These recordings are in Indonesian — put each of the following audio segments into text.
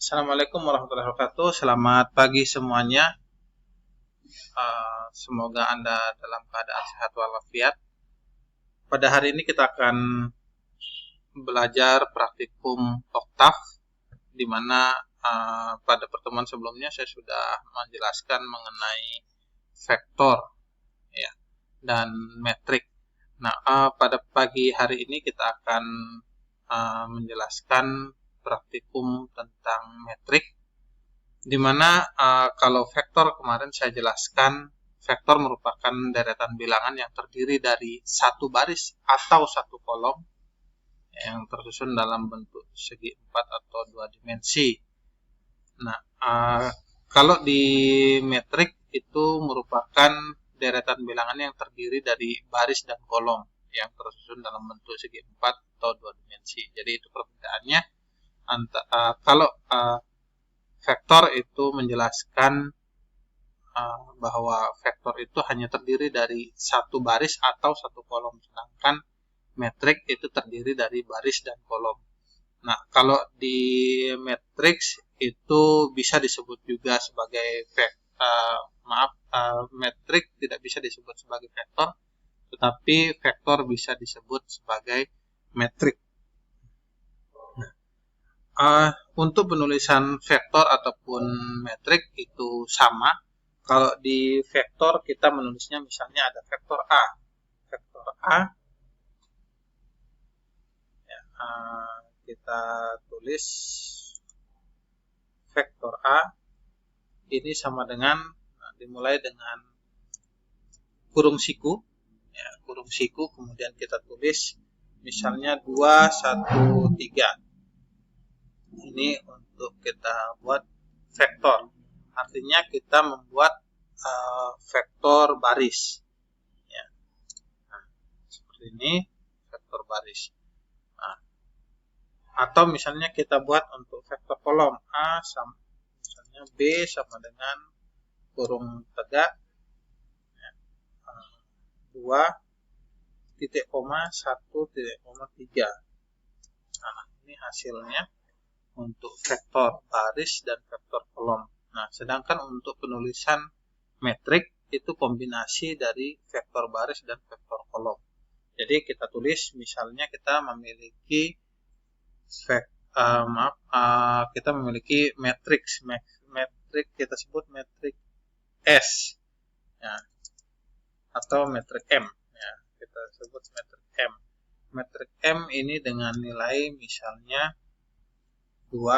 Assalamualaikum warahmatullahi wabarakatuh. Selamat pagi semuanya. Semoga Anda dalam keadaan sehat walafiat. Pada hari ini kita akan belajar praktikum oktav, di mana pada pertemuan sebelumnya saya sudah menjelaskan mengenai vektor, ya, dan metrik. Nah, pada pagi hari ini kita akan menjelaskan praktikum tentang metrik, di mana kalau vektor kemarin saya jelaskan, vektor merupakan deretan bilangan yang terdiri dari satu baris atau satu kolom yang tersusun dalam bentuk segi 4 atau 2 dimensi. Nah, kalau di metrik itu merupakan deretan bilangan yang terdiri dari baris dan kolom yang tersusun dalam bentuk segi 4 atau 2 dimensi. Jadi itu perbedaannya. Kalau vektor itu menjelaskan bahwa vektor itu hanya terdiri dari satu baris atau satu kolom, sedangkan metrik itu terdiri dari baris dan kolom. Nah, kalau di matriks itu bisa disebut juga sebagai metrik tidak bisa disebut sebagai vektor, tetapi vektor bisa disebut sebagai metrik. Untuk penulisan vektor ataupun metrik itu sama. Kalau di vektor kita menulisnya misalnya ada vektor A. Vektor A, ya, kita tulis vektor A ini sama dengan, dimulai dengan kurung siku, ya, kurung siku, kemudian kita tulis misalnya 2, 1, 3. Ini untuk kita buat vektor. Artinya kita membuat vektor baris, ya. Nah, seperti ini vektor baris. Nah, atau misalnya kita buat untuk vektor kolom, A sama misalnya B sama dengan kurung tegak, ya, 2 titik koma 1 titik koma 3. Nah, ini hasilnya untuk vektor baris dan vektor kolom. Nah, sedangkan untuk penulisan metrik itu kombinasi dari vektor baris dan vektor kolom. Jadi kita tulis misalnya kita memiliki kita memiliki matriks kita sebut metrik S, ya, atau metrik M, ya, kita sebut metrik M. Metrik M ini dengan nilai misalnya 2, 1,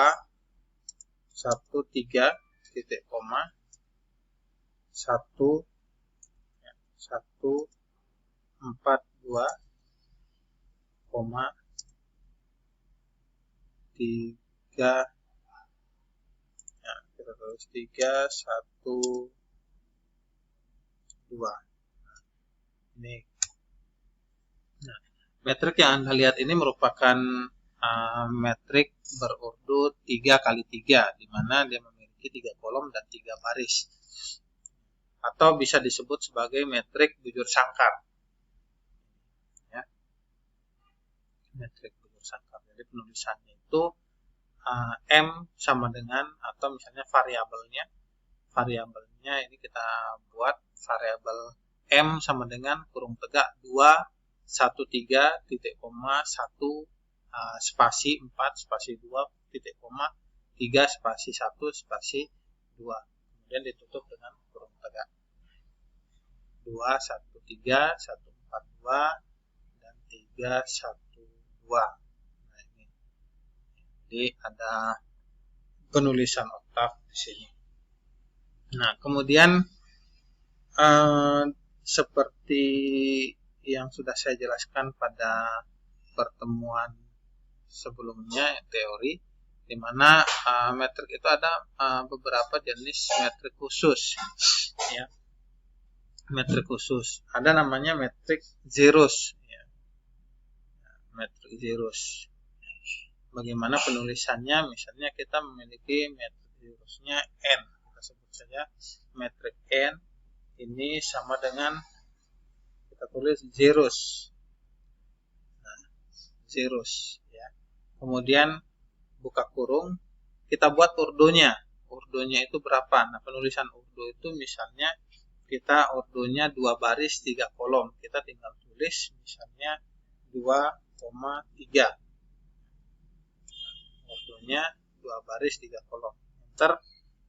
3 titik koma 1, 1, 4, 2 koma 3, ya, kita tulis 3, 1, 2. Ini. Nah, metrik yang Anda lihat ini merupakan metrik berurut 3 kali 3, di mana dia memiliki 3 kolom dan 3 baris. Atau bisa disebut sebagai metrik bujur sangkar. Ya. Metrik bujur sangkar. Jadi penulisannya itu M sama dengan, atau misalnya variabelnya ini kita buat variabel M sama dengan kurung tegak 2, 1, 3 titik koma 1 spasi 4 spasi 2 titik koma 3 spasi 1 spasi 2, kemudian ditutup dengan kurung tegak 2, 1, 3, 1, 4, 2 dan 3, 1, 2. Nah, ini. Jadi ada penulisan oktav di sini. Nah, kemudian seperti yang sudah saya jelaskan pada pertemuan sebelumnya, teori, di mana metrik itu ada beberapa jenis metrik khusus, ya. Metrik khusus ada namanya metrik zeros, ya. Metrik zeros. Bagaimana penulisannya? Misalnya kita memiliki metrik zerosnya n, kita sebut saja metrik n ini sama dengan, kita tulis zeros. Nah, zeros, ya. Kemudian buka kurung, kita buat urdonya. Urdonya itu berapa? Nah, penulisan urdo itu misalnya kita urdonya 2 baris 3 kolom. Kita tinggal tulis misalnya 2,3. Urdonya 2 baris 3 kolom. Enter.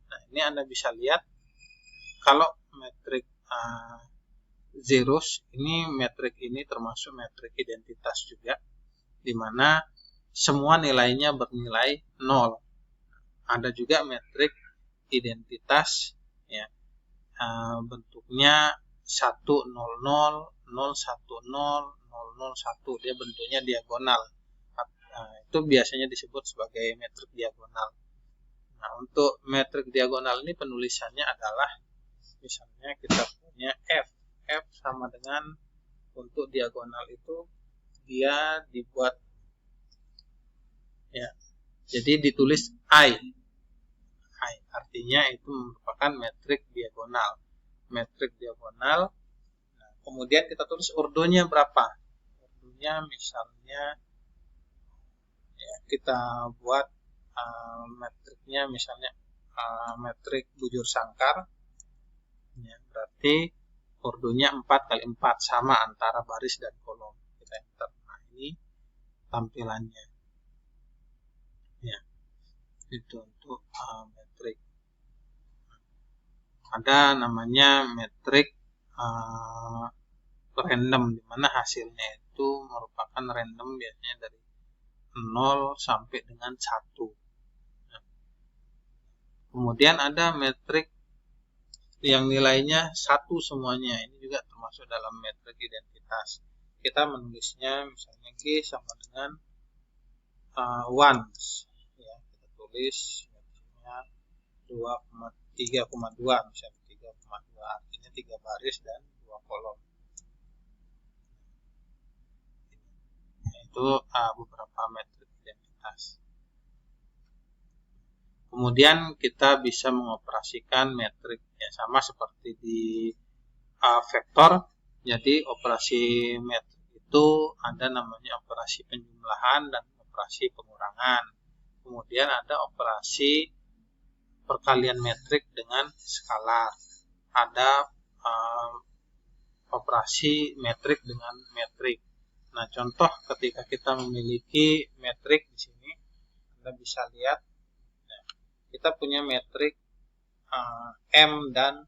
Nah, ini Anda bisa lihat kalau metrik zeros, ini metrik ini termasuk metrik identitas juga, di mana semua nilainya bernilai 0. Ada juga metrik identitas ya, bentuknya 100, 010, 001, dia bentuknya diagonal. Itu biasanya disebut sebagai metrik diagonal. Nah, untuk metrik diagonal ini penulisannya adalah misalnya kita punya F sama dengan, untuk diagonal itu dia dibuat ya, jadi ditulis I, artinya itu merupakan metrik diagonal. Nah, kemudian kita tulis urdonya berapa. Urdonya misalnya ya, kita buat metriknya misalnya metrik bujur sangkar ya, berarti urdonya 4 kali 4 sama antara baris dan kolom. Kita enter. Nah, ini tampilannya ya, itu untuk metrik. Ada namanya metrik random, di mana hasilnya itu merupakan random, biasanya dari 0 sampai dengan 1. Nah, kemudian ada metrik yang nilainya 1 semuanya. Ini juga termasuk dalam metrik identitas. Kita menulisnya misalnya G sama dengan 1 ya, kita tulis misalnya 3,2 misalnya 3,2, artinya 3 baris dan 2 kolom. Itu beberapa metrik identitas. Kemudian kita bisa mengoperasikan metrik ya, sama seperti di vektor. Jadi operasi metrik itu ada namanya operasi penjumlahan dan operasi pengurangan. Kemudian ada operasi perkalian metrik dengan skalar. Ada operasi metrik dengan metrik. Nah, contoh ketika kita memiliki metrik di sini, Anda bisa lihat ya, kita punya metrik M dan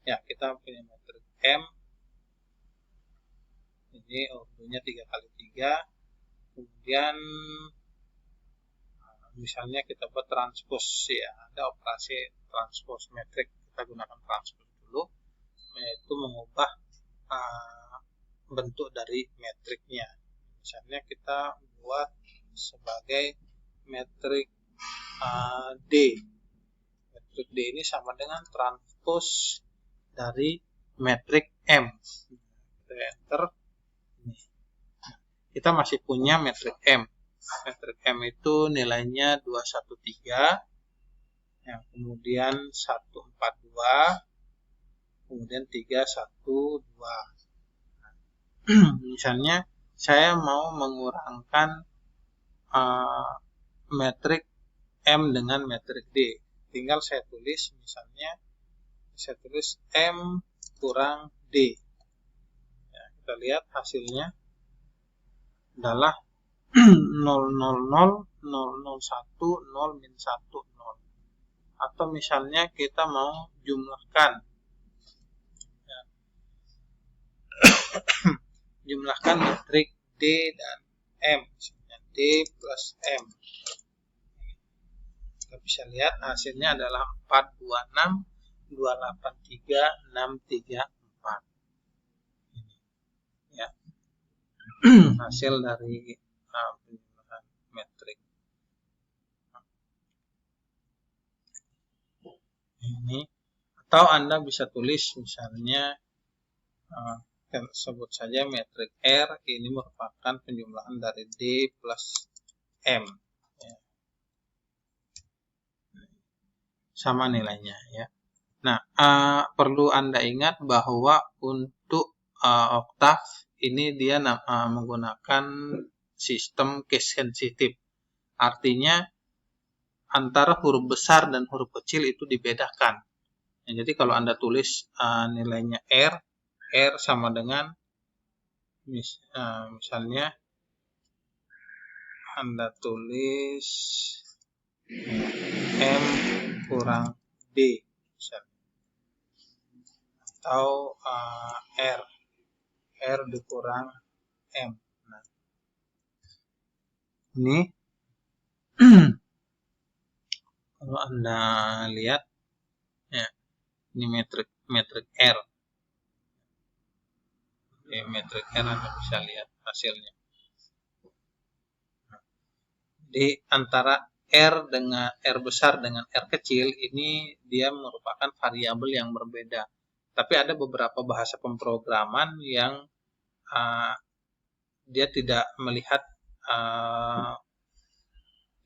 ya, kita punya metrik M. Ini urutnya 3 kali 3. Kemudian misalnya kita buat transpos ya, ada operasi transpos metrik. Kita gunakan transpos dulu, yaitu mengubah bentuk dari metriknya. Misalnya kita buat sebagai metrik D. Metrik D ini sama dengan transpos dari metrik M. Kita enter. Kita masih punya metrik M. Metrik M itu nilainya 213, ya, kemudian 142, kemudian 312. Misalnya saya mau mengurangkan metrik M dengan metrik D, tinggal saya tulis, misalnya saya tulis M kurang D ya, kita lihat hasilnya adalah 000, 001, 0 min 1, 0. Atau misalnya kita mau jumlahkan ya, jumlahkan metrik D dan M, misalnya D plus M. Kita bisa lihat hasilnya adalah 426, 283, 634. Ini ya, hasil dari penjumlahan metrik. Ini, atau Anda bisa tulis misalnya sebut saja metrik R, ini merupakan penjumlahan dari D plus M ya. Sama nilainya ya. Nah, perlu Anda ingat bahwa untuk oktav ini dia menggunakan sistem case sensitive. Artinya antara huruf besar dan huruf kecil itu dibedakan. Ya, jadi kalau Anda tulis nilainya R sama dengan misalnya Anda tulis M kurang D misalnya. Atau R dikurang M. Nah, ini kalau Anda lihat ya, ini metrik R. Oke, metrik R Anda bisa lihat hasilnya. Jadi antara R besar dengan R kecil ini dia merupakan variabel yang berbeda. Tapi ada beberapa bahasa pemrograman yang dia tidak melihat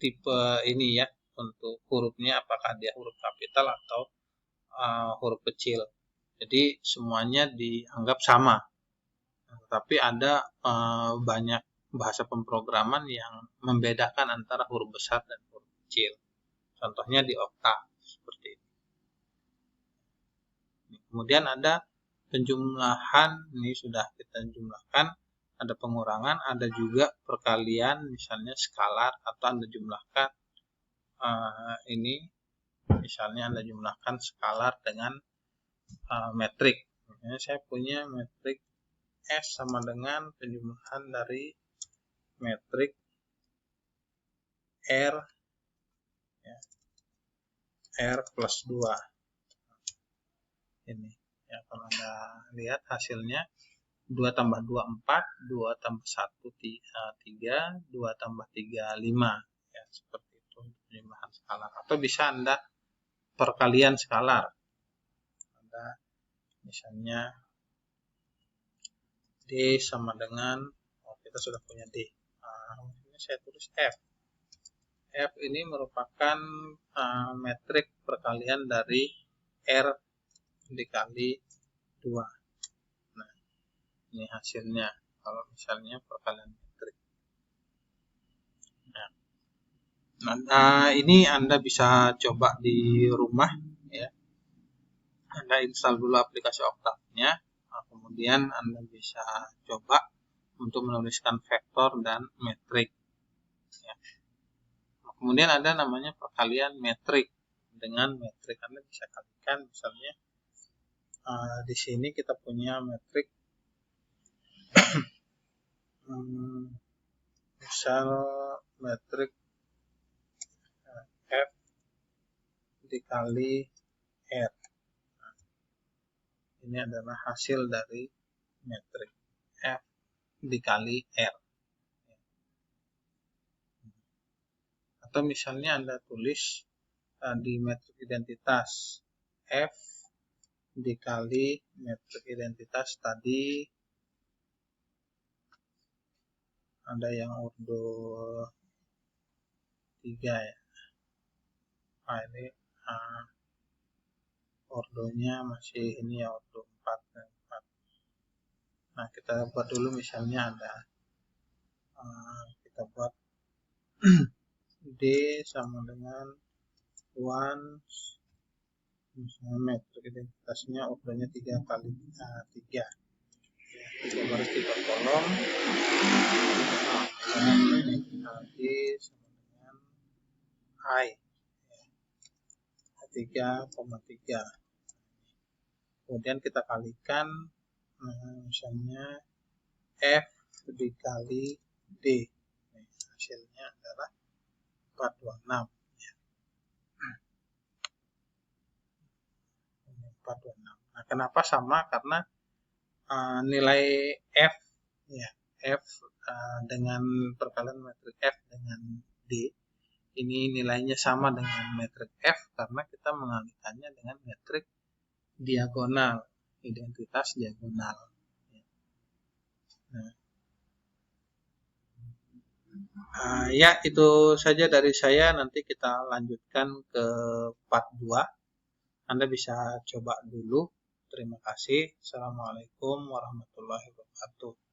tipe ini ya, untuk hurufnya apakah dia huruf kapital atau huruf kecil. Jadi semuanya dianggap sama. Tapi ada banyak bahasa pemrograman yang membedakan antara huruf besar dan huruf kecil. Contohnya di Oktav seperti ini. Kemudian ada penjumlahan, ini sudah kita jumlahkan. Ada pengurangan, ada juga perkalian, misalnya skalar, atau Anda jumlahkan ini, misalnya Anda jumlahkan skalar dengan metrik. Misalnya saya punya metrik S sama dengan penjumlahan dari metrik R ya, R plus 2 ini ya, kalau Anda lihat hasilnya 2 tambah 2 4, 2 tambah 1 3, 2 tambah 3 5 ya, seperti itu penjumlahan skalar. Atau bisa Anda perkalian skalar. Anda misalnya D sama dengan kita sudah punya D. Ini saya tulis F. F ini merupakan metrik perkalian dari R dikali 2. Nah, ini hasilnya kalau misalnya perkalian metrik. Nah, ini Anda bisa coba di rumah ya. Anda install dulu aplikasi Oktav-nya, kemudian Anda bisa coba untuk menuliskan vektor dan metrik. Ya. Kemudian ada namanya perkalian metrik dengan metrik. Anda bisa kalikan, misalnya di sini kita punya metrik misal metrik F dikali R. Nah, ini adalah hasil dari metrik F dikali R. Atau misalnya Anda tulis di metrik identitas F dikali metrik identitas tadi, ada yang ordo 3 ya. Nah, ini ordonya masih ini ya, ordo 4. Nah, kita buat dulu misalnya ada kita buat D sama dengan 1, misalnya metrik identitasnya ordonya 3 kali 3. 3 baris 3 kolom. D sama dengan I 3,3. Kemudian kita kalikan misalnya F dikali D. Hasilnya adalah 426 ya. 426. Nah, kenapa sama? Karena nilai F ya, F dengan perkalian metrik F dengan D ini nilainya sama dengan metrik F karena kita mengalikannya dengan metrik diagonal, identitas diagonal. Ya, itu saja dari saya. Nanti kita lanjutkan ke part 2. Anda bisa coba dulu. Terima kasih. Assalamualaikum warahmatullahi wabarakatuh.